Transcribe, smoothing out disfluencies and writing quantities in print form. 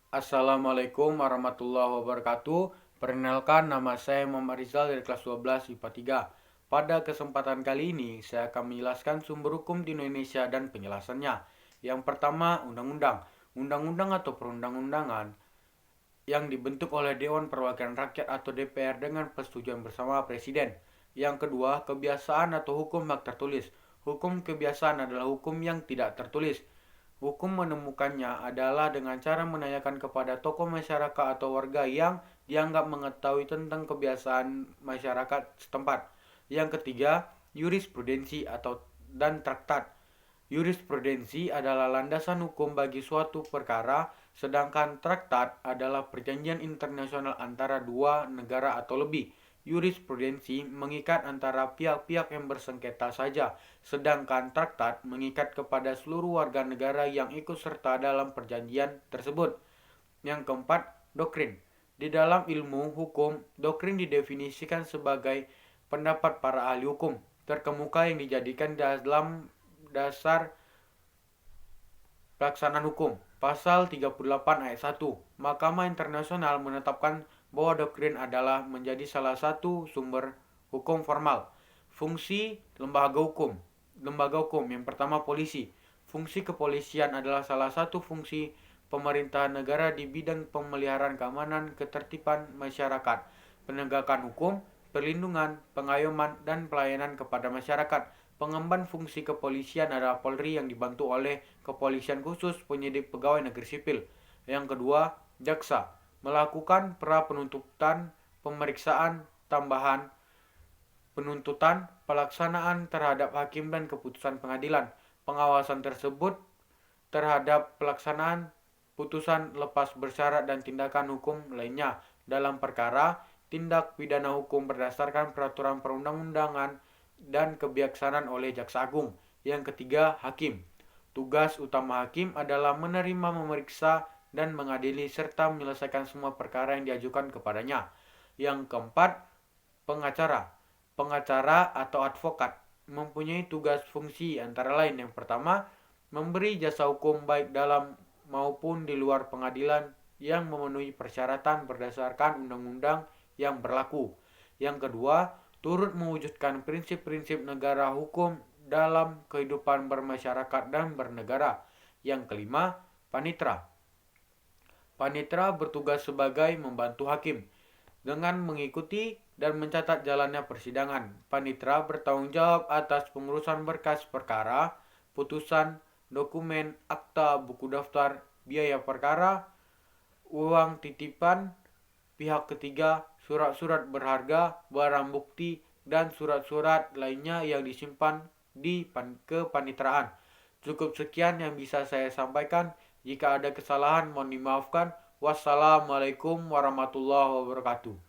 Assalamualaikum warahmatullahi wabarakatuh. Perkenalkan, nama saya Muhammad Rizal dari kelas 12 IPA 3. Pada kesempatan kali ini, saya akan menjelaskan sumber hukum di Indonesia dan penjelasannya. Yang pertama, undang-undang. Undang-undang atau perundang-undangan yang dibentuk oleh Dewan Perwakilan Rakyat atau DPR dengan persetujuan bersama Presiden. Yang kedua, kebiasaan atau hukum hak tertulis. Hukum kebiasaan adalah hukum yang tidak tertulis. Hukum menemukannya adalah dengan cara menanyakan kepada tokoh masyarakat atau warga yang dianggap mengetahui tentang kebiasaan masyarakat setempat. Yang ketiga, jurisprudensi atau dan traktat. Jurisprudensi adalah landasan hukum bagi suatu perkara, sedangkan traktat adalah perjanjian internasional antara dua negara atau lebih. Jurisprudensi mengikat antara pihak-pihak yang bersengketa saja, sedangkan traktat mengikat kepada seluruh warga negara yang ikut serta dalam perjanjian tersebut. Yang keempat, doktrin. Di dalam ilmu hukum, doktrin didefinisikan sebagai pendapat para ahli hukum terkemuka yang dijadikan dalam dasar pelaksanaan hukum. Pasal 38 ayat 1. Mahkamah Internasional menetapkan bahwa doktrin adalah menjadi salah satu sumber hukum formal. Fungsi lembaga hukum. Lembaga hukum yang pertama, polisi. Fungsi kepolisian adalah salah satu fungsi pemerintahan negara di bidang pemeliharaan keamanan ketertiban masyarakat, penegakan hukum, perlindungan, pengayoman, dan pelayanan kepada masyarakat. Pengemban fungsi kepolisian adalah Polri yang dibantu oleh Kepolisian Khusus Penyidik Pegawai Negeri Sipil. Yang kedua, jaksa melakukan pra penuntutan, pemeriksaan tambahan, penuntutan, pelaksanaan terhadap hakim dan keputusan pengadilan. Pengawasan tersebut terhadap pelaksanaan putusan lepas bersyarat dan tindakan hukum lainnya dalam perkara tindak pidana hukum berdasarkan peraturan perundang-undangan dan kebijaksanaan oleh Jaksa Agung. Yang ketiga, hakim. Tugas utama hakim adalah menerima, memeriksa, dan mengadili serta menyelesaikan semua perkara yang diajukan kepadanya. Yang keempat, pengacara. Pengacara atau advokat mempunyai tugas fungsi antara lain. Yang pertama, memberi jasa hukum baik dalam maupun di luar pengadilan yang memenuhi persyaratan berdasarkan undang-undang yang berlaku. Yang kedua, turut mewujudkan prinsip-prinsip negara hukum dalam kehidupan bermasyarakat dan bernegara. Yang kelima, panitra. Panitra bertugas sebagai membantu hakim dengan mengikuti dan mencatat jalannya persidangan. Panitra bertanggung jawab atas pengurusan berkas perkara, putusan, dokumen, akta, buku daftar, biaya perkara, uang titipan, pihak ketiga, surat-surat berharga, barang bukti, dan surat-surat lainnya yang disimpan di kepanitraan. Cukup sekian yang bisa saya sampaikan. Jika ada kesalahan mohon dimaafkan. Wassalamualaikum warahmatullahi wabarakatuh.